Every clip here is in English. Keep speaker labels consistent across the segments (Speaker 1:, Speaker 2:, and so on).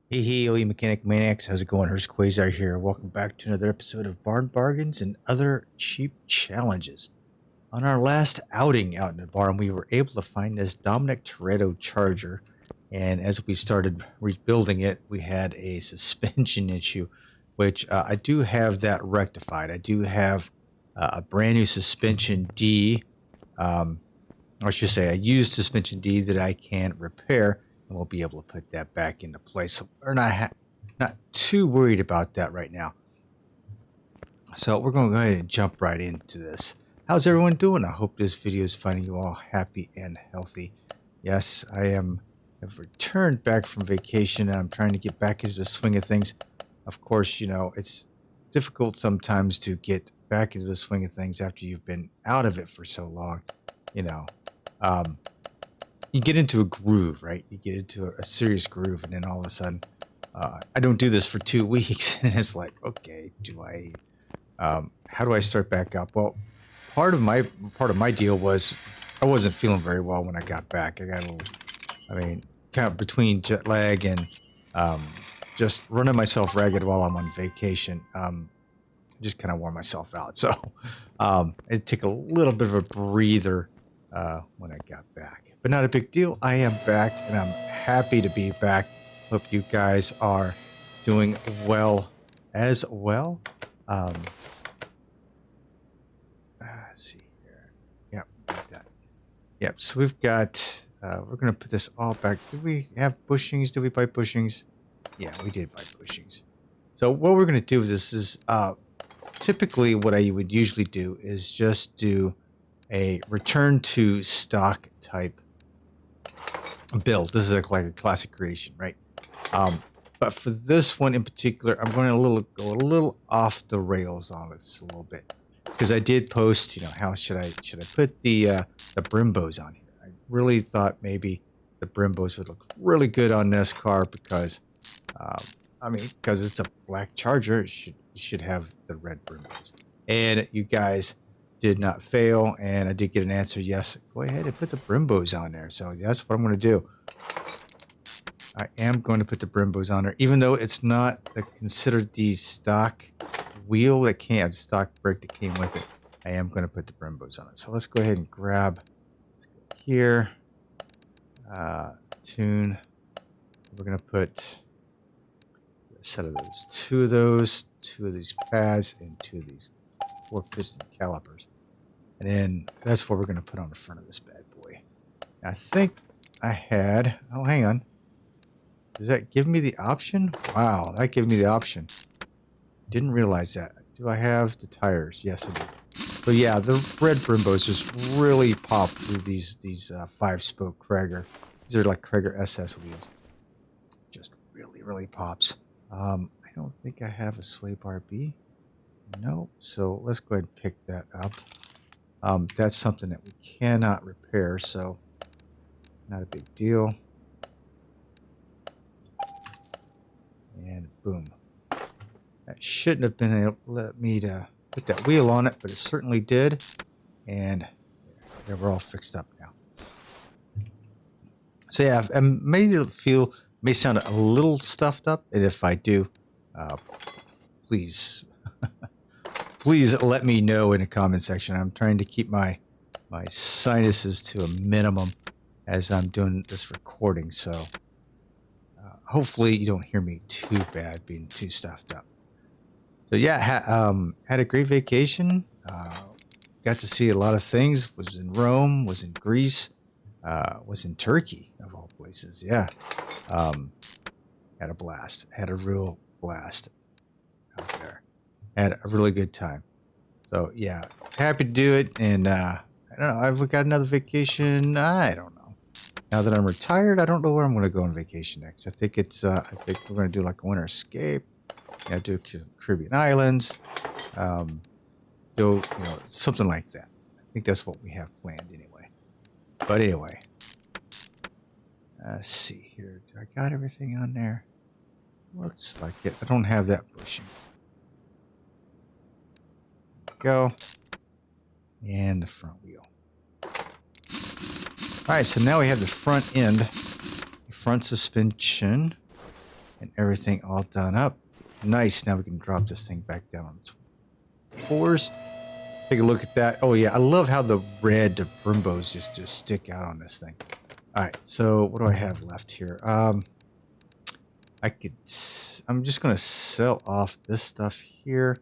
Speaker 1: Hey, mechanic maniacs, how's it going? Hurst Quayzar here. Welcome back to another episode of Barn Bargains and Other Cheap Challenges. On our last outing out in the barn, we were able to find this Dominic Toretto Charger, and as we started rebuilding it, we had a suspension issue, which I do have that rectified. I do have a brand new suspension D, or I should say, a used suspension D that I can repair, and we'll be able to put that back into place. So we're not too worried about that right now. So we're going to go ahead and jump right into this. How's everyone doing? I hope this video is finding you all happy and healthy. Yes, have returned back from vacation and I'm trying to get back into the swing of things. Of course, you know, it's difficult sometimes to get back into the swing of things after you've been out of it for so long. You know, you get into a groove, right? You get into a serious groove, and then all of a sudden, I don't do this for 2 weeks, and it's like, okay, how do I start back up? Well, part of my deal was I wasn't feeling very well when I got back. I got a little, kind of between jet lag and just running myself ragged while I'm on vacation. Just kind of wore myself out, so it took a little bit of a breather when I got back. But not a big deal. I am back, and I'm happy to be back. Hope you guys are doing well as well. Let's see here. Yep, like that. Yep. So we've got. We're gonna put this all back. Did we have bushings? Did we buy bushings? Yeah, we did buy bushings. So what we're gonna do with this is typically what I would usually do is just do a return to stock type build. This is like a classic creation, right? But for this one in particular, I'm going to go a little off the rails on this a little bit, because I did post, you know, how should I put the Brimbos on here? I really thought maybe the Brimbos would look really good on this car because, because it's a black Charger, it should have the red Brimbos. And you guys did not fail, and I did get an answer. Yes, go ahead and put the Brimbos on there. So that's what I'm going to do. I am going to put the Brimbos on there, even though it's not considered the stock wheel that came, the stock brake that came with it. I am going to put the Brimbos on it. So let's go ahead and grab here, tune. We're going to put a set of those, two of these pads, and two of these 4-piston calipers. And then that's what we're going to put on the front of this bad boy. I think I had, oh, hang on. Does that give me the option? Wow, that gave me the option. Didn't realize that. Do I have the tires? Yes, I do. So yeah, the red Brimbos just really pop through these 5-spoke Krager. These are like Krager SS wheels. Just really pops. I don't think I have a sway bar B. No, so let's go ahead and pick that up. That's something that we cannot repair, so not a big deal. And boom. That shouldn't have been able to let me to put that wheel on it, but it certainly did. And yeah, we're all fixed up now. So yeah, I may sound a little stuffed up, and if I do, please please let me know in the comment section. I'm trying to keep my sinuses to a minimum as I'm doing this recording, so hopefully you don't hear me too bad being too stuffed up. So yeah, had a great vacation. Got to see a lot of things. Was in Rome, was in Greece, was in Turkey, of all places. Yeah, had a blast. Had a real blast out there. Had a really good time. So yeah, happy to do it. And I don't know, I've got another vacation. I don't know. Now that I'm retired, I don't know where I'm going to go on vacation next. I think we're going to do like a winter escape. Yeah, do Caribbean islands. Do something like that. I think that's what we have planned anyway. But anyway, let's see here. Do I got everything on there? Looks like it. I don't have that bushing. Go. And the front wheel. All right, so now we have the front end, the front suspension. and everything all done up. Nice. Now we can drop this thing back down on its fours. Take a look at that. Oh yeah, I love how the red Brimbos just stick out on this thing. All right, so what do I have left here? I'm just gonna sell off this stuff here.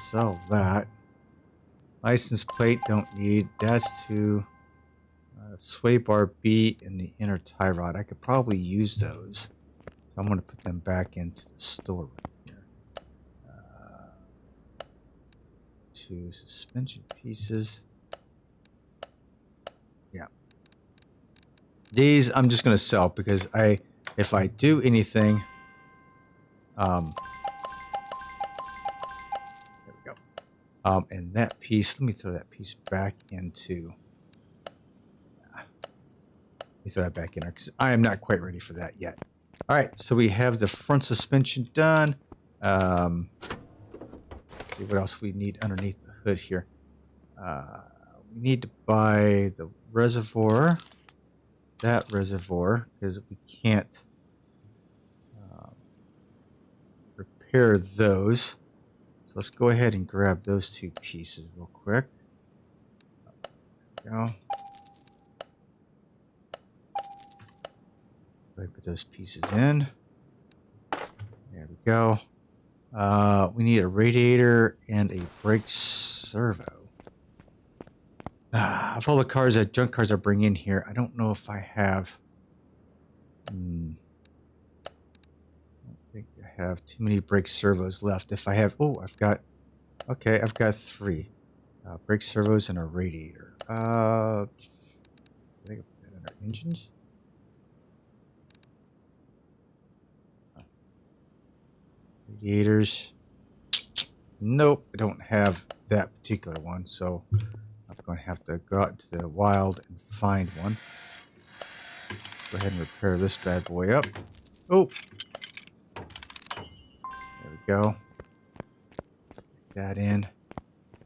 Speaker 1: Sell that. License plate don't need. That's to sway bar B and the inner tie rod. I could probably use those. So I'm gonna put them back into the store right here. Two suspension pieces. Yeah. These I'm just gonna sell because if I do anything, there we go. And that piece, let me throw that piece back into. Let me throw that back in there because I am not quite ready for that yet. All right, so we have the front suspension done. Let's see what else we need underneath the hood here. We need to buy the reservoir, that reservoir, because we can't repair those. So let's go ahead and grab those two pieces real quick. There we go. Put those pieces in. There we go. We need a radiator and a brake servo. Of all the cars that junk cars I bring in here, I don't know if I have. I don't think I have too many brake servos left. If I have, I've got 3 brake servos and a radiator. I think I put that under engines. Radiators. Nope, I don't have that particular one, so I'm going to have to go out to the wild and find one. Go ahead and repair this bad boy up. Oh, there we go. Stick that in.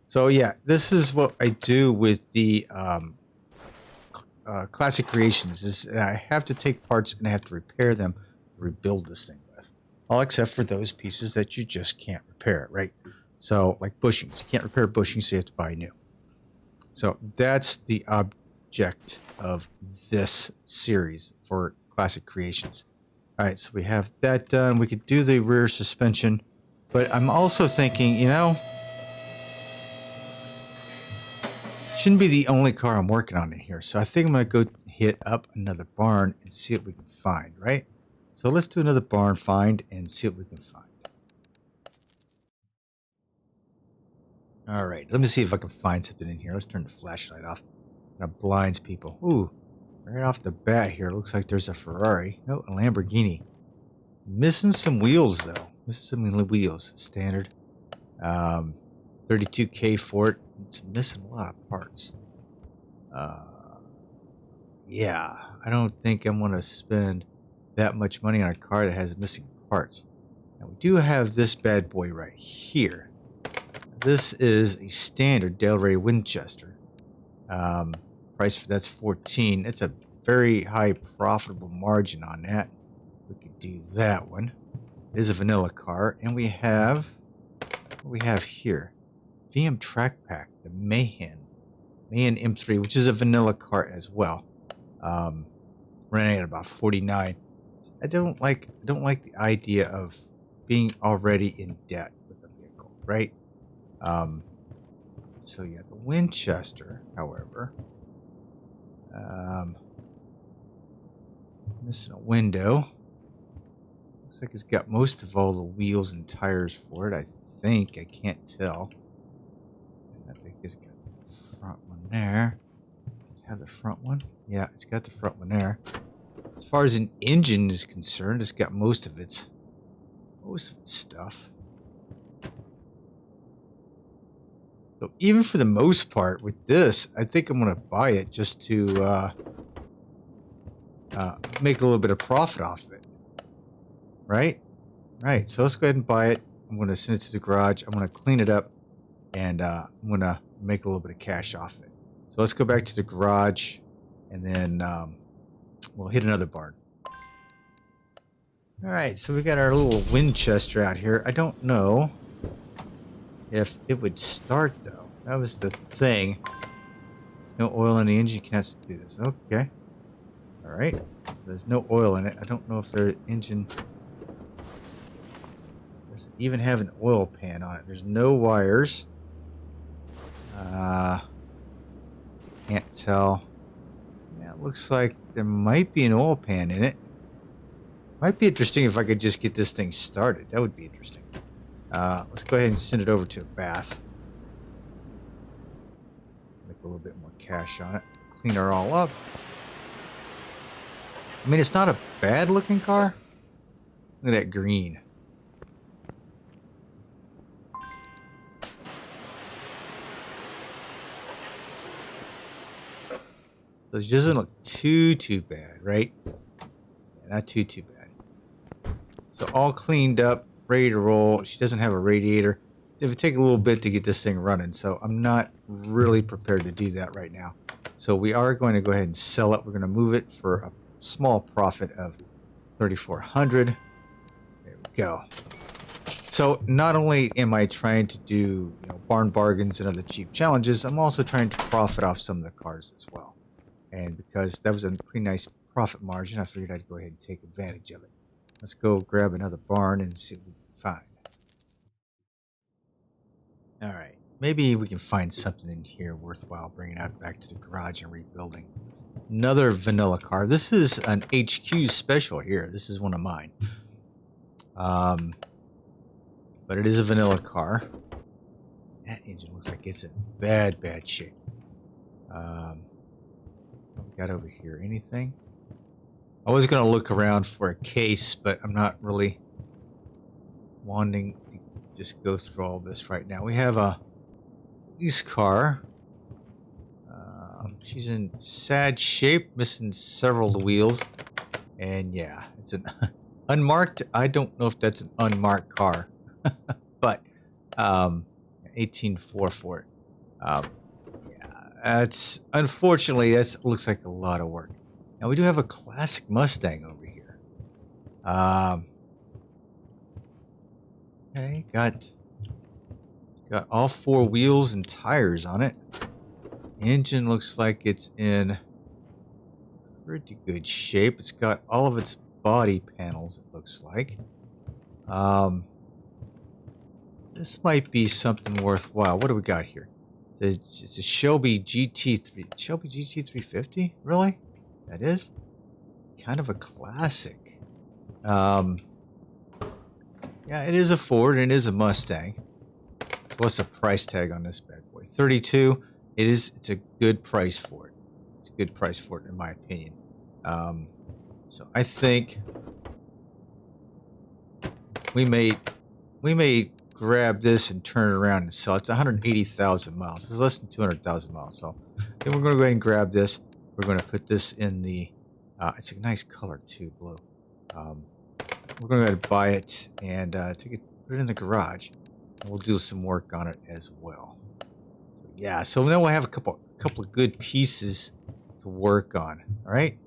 Speaker 1: So yeah, this is what I do with the classic creations. Is I have to take parts and I have to repair them, rebuild this thing with. All except for those pieces that you just can't repair, right? So like bushings, you can't repair bushings, so you have to buy new. So that's the object of this series for classic creations. All right, so we have that done. We could do the rear suspension, but I'm also thinking, shouldn't be the only car I'm working on in here. So I think I'm going to go hit up another barn and see what we can find, right? So let's do another barn find and see what we can find. All right, let me see if I can find something in here. Let's turn the flashlight off. That blinds people. Ooh, right off the bat here, looks like there's a Ferrari. No, a Lamborghini. Missing some wheels, though. Missing some wheels. Standard. 32K for it. It's missing a lot of parts. Yeah, I don't think I'm going to spend that much money on a car that has missing parts. Now, we do have this bad boy right here. This is a standard Del Rey Winchester. Price for that's 14. It's a very high profitable margin on that. We could do that one. It is a vanilla car, and we have what we have here. VM Track Pack, the Mayhem M3, which is a vanilla car as well. Running at about 49. I don't like the idea of being already in debt with a vehicle, right? So yeah, the Winchester, however, missing a window. Looks like it's got most of all the wheels and tires for it. I think, I can't tell. And I think it's got the front one there. Does it have the front one? Yeah, it's got the front one there. As far as an engine is concerned, it's got most of its stuff. So even for the most part with this, I think I'm going to buy it just to make a little bit of profit off of it. Right? Right. So let's go ahead and buy it. I'm going to send it to the garage. I'm going to clean it up, and I'm going to make a little bit of cash off it. So let's go back to the garage, and then we'll hit another barn. All right, so we got our little Winchester out here. I don't know if it would start though. That was the thing. No oil in the engine. Can't do this. Okay. All right. There's no oil in it. I don't know if their engine doesn't even have an oil pan on it. There's no wires. Can't tell. Yeah, it looks like there might be an oil pan in it. Might be interesting if I could just get this thing started. That would be interesting. Let's go ahead and send it over to a bath. Make a little bit more cash on it. Clean her all up. I mean, it's not a bad looking car. Look at that green. So it doesn't look too bad, right? Yeah, not too bad. So all cleaned up, ready to roll. She doesn't have a radiator. It would take a little bit to get this thing running, so I'm not really prepared to do that right now. So we are going to go ahead and sell it. We're going to move it for a small profit of $3,400. There we go. So not only am I trying to do barn bargains and other cheap challenges, I'm also trying to profit off some of the cars as well. And because that was a pretty nice profit margin, I figured I'd go ahead and take advantage of it. Let's go grab another barn and see what we can find. All right, maybe we can find something in here worthwhile bringing out back to the garage and rebuilding. Another vanilla car. This is an HQ special here. This is one of mine. But it is a vanilla car. That engine looks like it's in bad shape. What we got over here? Anything? I was going to look around for a case, but I'm not really wanting to just go through all this right now. We have a police car. She's in sad shape, missing several of the wheels. And yeah, it's an unmarked. I don't know if that's an unmarked car. But 18.4 for it. That's unfortunately that looks like a lot of work. Now we do have a classic Mustang over here. Okay, got all four wheels and tires on it. Engine looks like it's in pretty good shape. It's got all of its body panels, it looks like. This might be something worthwhile. What do we got here? It's a Shelby GT3. Shelby GT350? Really? That is? Kind of a classic. Yeah, it is a Ford and it is a Mustang. So what's the price tag on this bad boy? 32. It's a good price for it. It's a good price for it in my opinion. So I think we may grab this and turn it around and sell it. It's 180,000 miles. It's less than 200,000 miles. So then we're going to go ahead and grab this. We're going to put this in the, it's a nice color too, blue. We're going to go ahead and buy it and put it in the garage. And we'll do some work on it as well. Yeah, so now we'll have a couple of good pieces to work on. All right,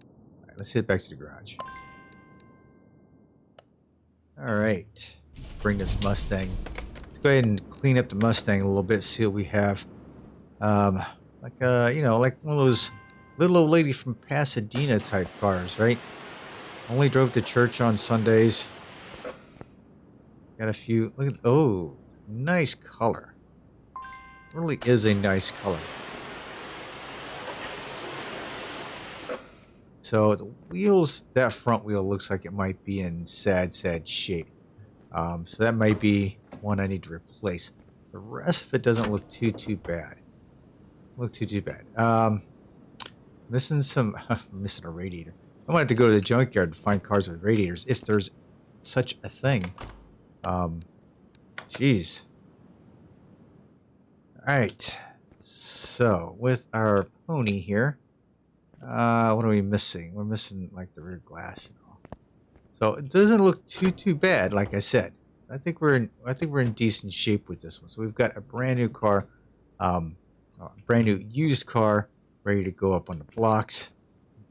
Speaker 1: let's head back to the garage. All right, bring this Mustang. Let's go ahead and clean up the Mustang a little bit. See what we have. Like one of those little old lady from Pasadena type cars, right? Only drove to church on Sundays. Got a few. Look at, oh, nice color. Really is a nice color. So the wheels, that front wheel looks like it might be in sad shape. So that might be one I need to replace. The rest of it doesn't look too bad. Missing missing a radiator. I might have to go to the junkyard to find cars with radiators if there's such a thing. Jeez. All right. So with our pony here, what are we missing? We're missing like the rear glass and all. So it doesn't look too bad, like I said. I think we're in decent shape with this one. So we've got a brand new car, brand new used car, ready to go up on the blocks.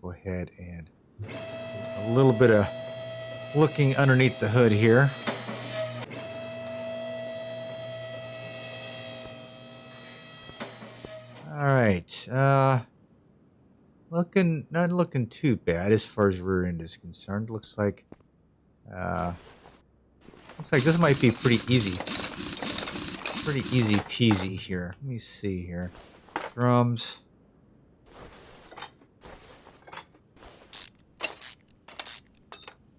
Speaker 1: Go ahead and a little bit of looking underneath the hood here. All right. Not looking too bad as far as rear end is concerned. Looks like this might be pretty easy. Pretty easy peasy here. Let me see here. Drums.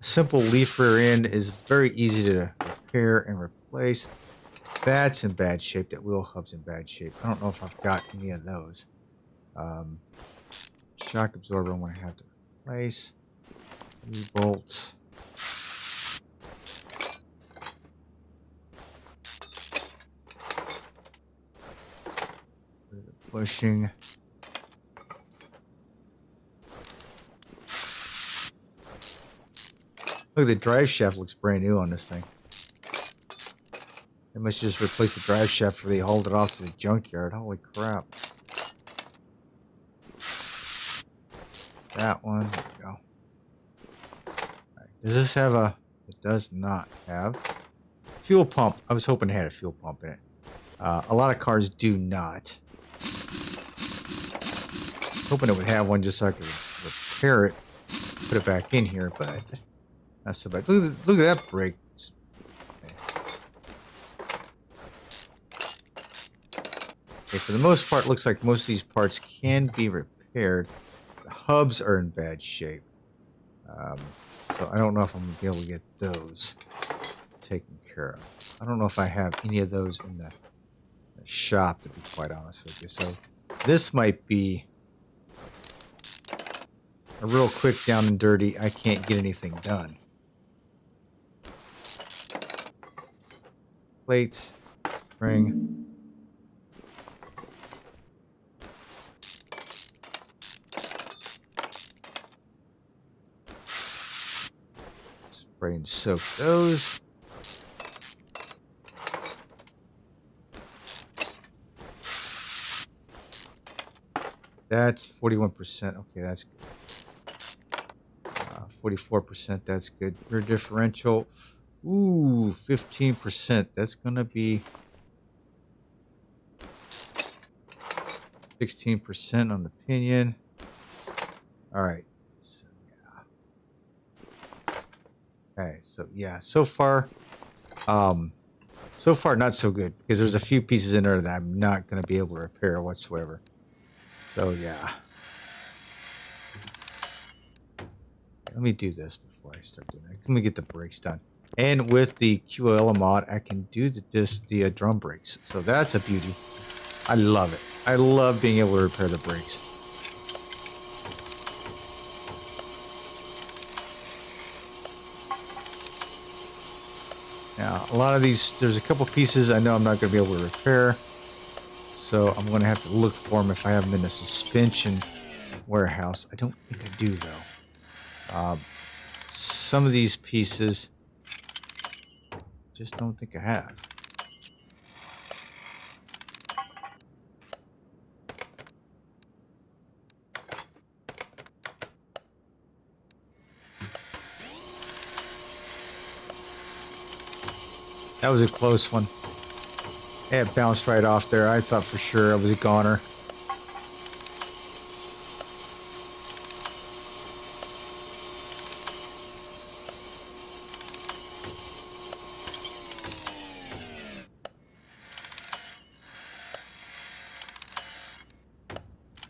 Speaker 1: Simple leaf rear end is very easy to repair and replace. That's in bad shape. That wheel hub's in bad shape. I don't know if I've got any of those. Shock absorber I'm going to have to replace. Bolts. Bushing. Look, the drive shaft looks brand new on this thing. They must just replace the drive shaft before they hauled it off to the junkyard. Holy crap. That one. There we go. Right. Does this have a... It does not have. Fuel pump. I was hoping it had a fuel pump in it. A lot of cars do not. Hoping it would have one just so I could repair it. Put it back in here, but... Not so bad. Look at that brake. Okay, for the most part, looks like most of these parts can be repaired. The hubs are in bad shape. So I don't know if I'm going to be able to get those taken care of. I don't know if I have any of those in the shop, to be quite honest with you. So this might be a real quick down and dirty. I can't get anything done. Plate, spring. Spray and soak those. That's 41%. Okay, that's good. 44%. That's good. Rear differential. Ooh, 15%. That's going to be 16% on the pinion. All right. So, yeah. Okay, so yeah, so far not so good because there's a few pieces in there that I'm not going to be able to repair whatsoever. So yeah. Let me do this before I start doing that. Let me get the brakes done. And with the QL mod, I can do the drum brakes. So that's a beauty. I love it. I love being able to repair the brakes. Now, a lot of these, there's a couple pieces I know I'm not going to be able to repair. So I'm going to have to look for them if I have them in a suspension warehouse. I don't think I do, though. Some of these pieces, just don't think I have. That was a close one. It bounced right off there. I thought for sure I was a goner.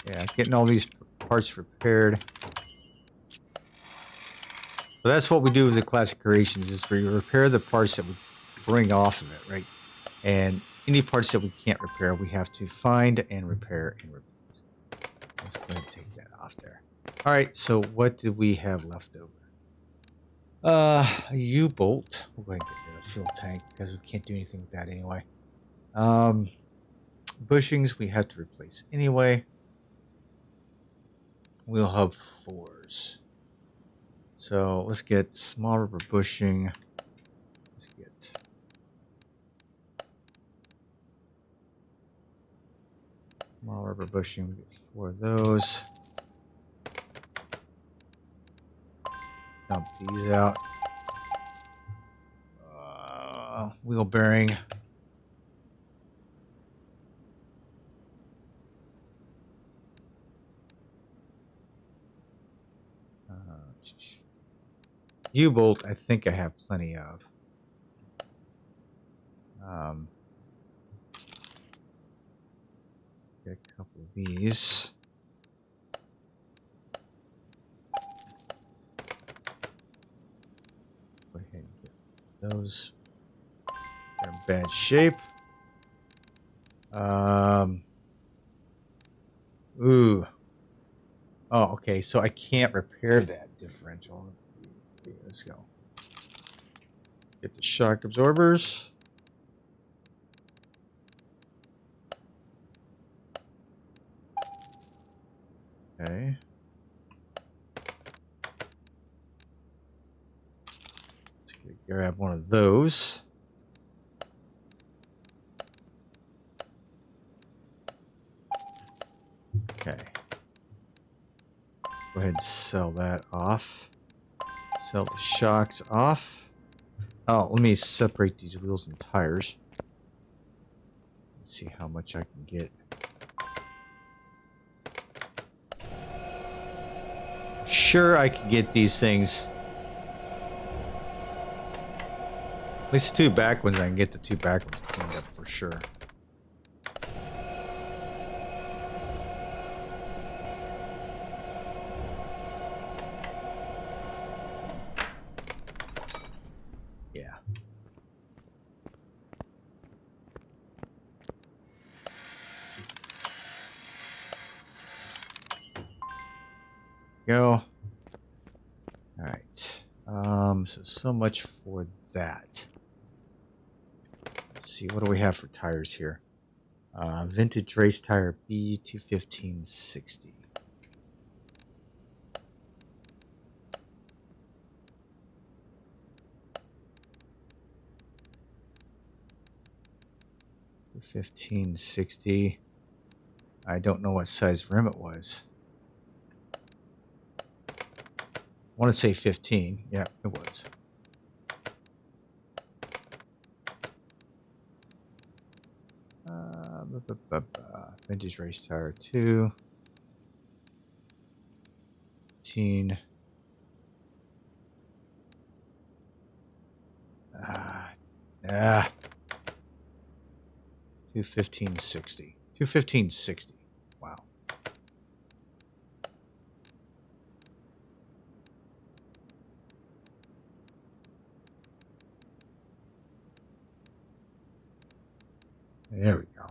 Speaker 1: Yeah, getting all these parts repaired. So that's what we do with the classic creations, is we repair the parts that we bring off of it, right? And any parts that we can't repair, we have to find and repair and replace. Let's go ahead and take that off there. All right, so what do we have left over? A U-bolt. We'll go ahead and get rid of the fuel tank because we can't do anything with that anyway. Bushings we have to replace anyway. Wheel hub 4s. So let's get small rubber bushing. Let's get small rubber bushing. We get 4 of those. Dump these out. Wheel bearing. U-bolt, I think I have plenty of. Get a couple of these. Go ahead and get those. They're in bad shape. Ooh. Oh, okay. So I can't repair that differential. Okay, let's go. Get the shock absorbers. Okay. Let's grab one of those. Okay. Go ahead and sell that off. Sell the shocks off. Oh, let me separate these wheels and tires. Let's see how much I can get. Sure, I can get these things. At least the two back ones, I can get the two back ones cleaned up for sure. Yeah. Go. All right. So much for that. Let's see, what do we have for tires here? Vintage race tire B21560. $15.60. I don't know what size rim it was. I want to say 15. Yeah, it was. Vintage race tire 2. 15. Yeah. 215.60. 215.60. Wow. There we go.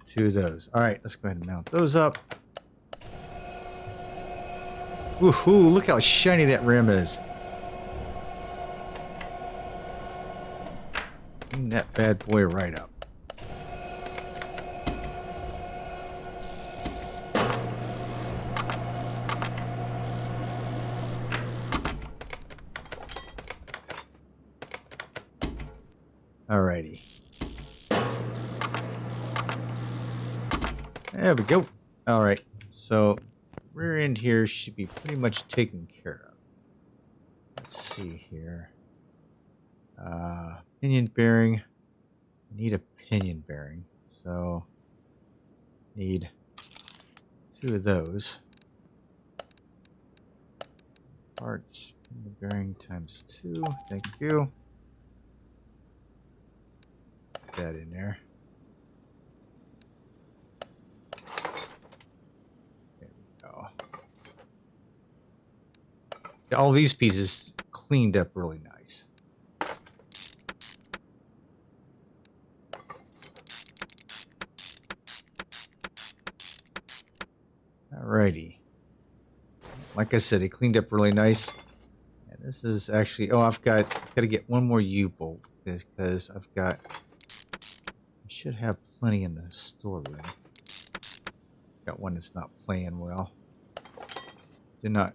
Speaker 1: Two of those. All right, let's go ahead and mount those up. Woohoo! Look how shiny that rim is. Clean that bad boy right up. Alrighty. There we go. Alright, so rear end here should be pretty much taken care of. Let's see here. Pinion bearing. I need a pinion bearing, so need 2 of those. Parts, pinion bearing times 2. Thank you. Put that in there. There we go. All these pieces cleaned up really nice. Alrighty. Like I said, it cleaned up really nice. And this is actually, I've got to get one more U-bolt because I should have plenty in the storeroom. Got one that's not playing well. Did not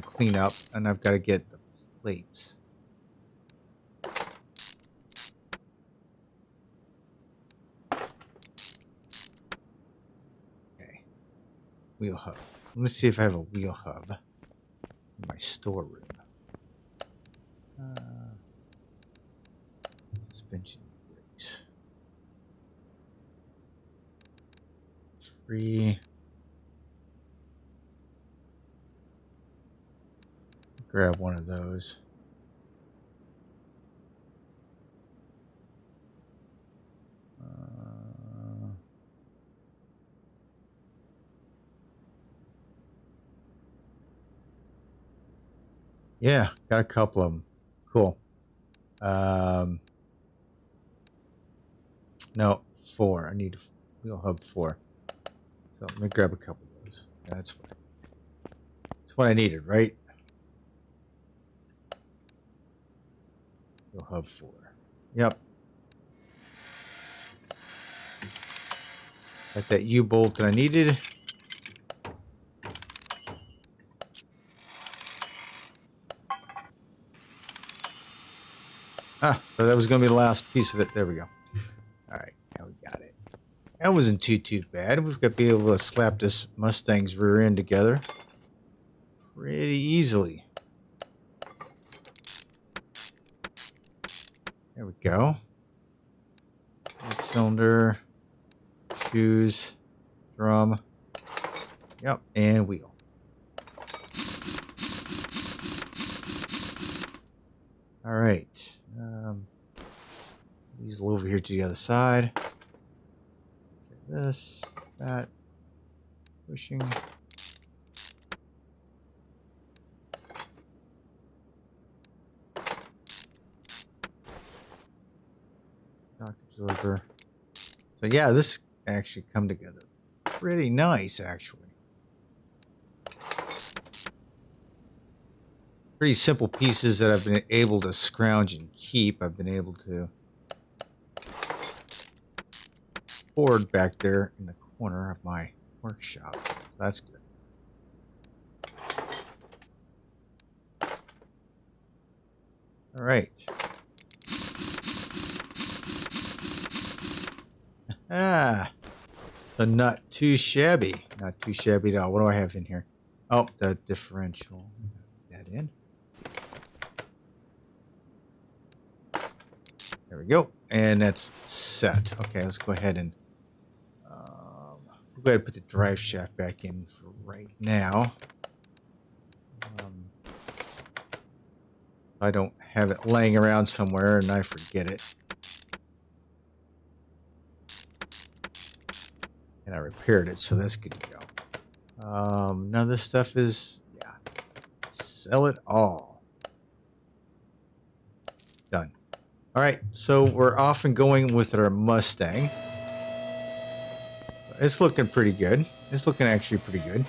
Speaker 1: clean up, and I've got to get the plates. Okay. Wheel hub. Let me see if I have a wheel hub in my storeroom. suspension brakes. 3. Grab one of those. Yeah, got a couple of them. Cool. No, 4. I need wheel hub 4. So let me grab a couple of those. That's fine. That's what I needed, right? Wheel hub 4. Yep. Got that U-bolt that I needed. Ah, so that was going to be the last piece of it. There we go. All right, now we got it. That wasn't too bad. We've got to be able to slap this Mustang's rear end together pretty easily. There we go. Cylinder, shoes, drum. Yep, and wheel. All right. These over here to the other side. This, that, pushing. Shock absorber. So yeah, this actually come together pretty nice, actually. Pretty simple pieces that I've been able to scrounge and keep. I've been able to board back there in the corner of my workshop. That's good. All right. Ah, so not too shabby. Not too shabby at all. What do I have in here? Oh, the differential. Put that in. There we go. And that's set. Okay, let's go ahead and we'll go ahead and put the drive shaft back in for right now. I don't have it laying around somewhere and I forget it. And I repaired it, so that's good to go. None of this stuff is, yeah, sell it all. Done. All right, so we're off and going with our Mustang. It's looking pretty good. It's looking actually pretty good.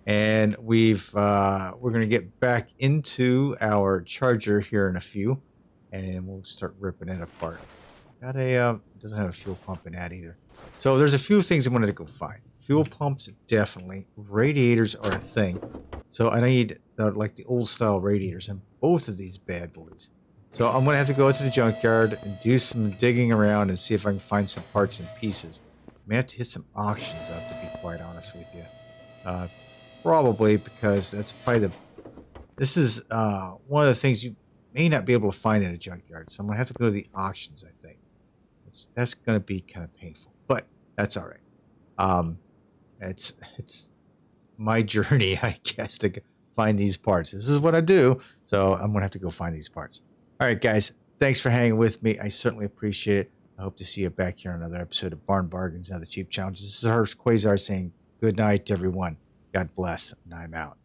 Speaker 1: And we're going to get back into our Charger here in a few, and we'll start ripping it apart. Got a, doesn't have a fuel pump in that either. So there's a few things I wanted to go find. Fuel pumps, definitely. Radiators are a thing. So I need like the old style radiators in both of these bad boys. So I'm going to have to go to the junkyard and do some digging around and see if I can find some parts and pieces. I may have to hit some auctions up, to be quite honest with you. Probably because that's probably this is one of the things you may not be able to find in a junkyard. So I'm going to have to go to the auctions, I think. That's going to be kind of painful, but that's all right. It's my journey, I guess, to find these parts. This is what I do, so I'm going to have to go find these parts. All right, guys, thanks for hanging with me. I certainly appreciate it. I hope to see you back here on another episode of Barn Bargains and Other Cheap Challenges. This is Hurst Quayzar saying good night to everyone. God bless, and I'm out.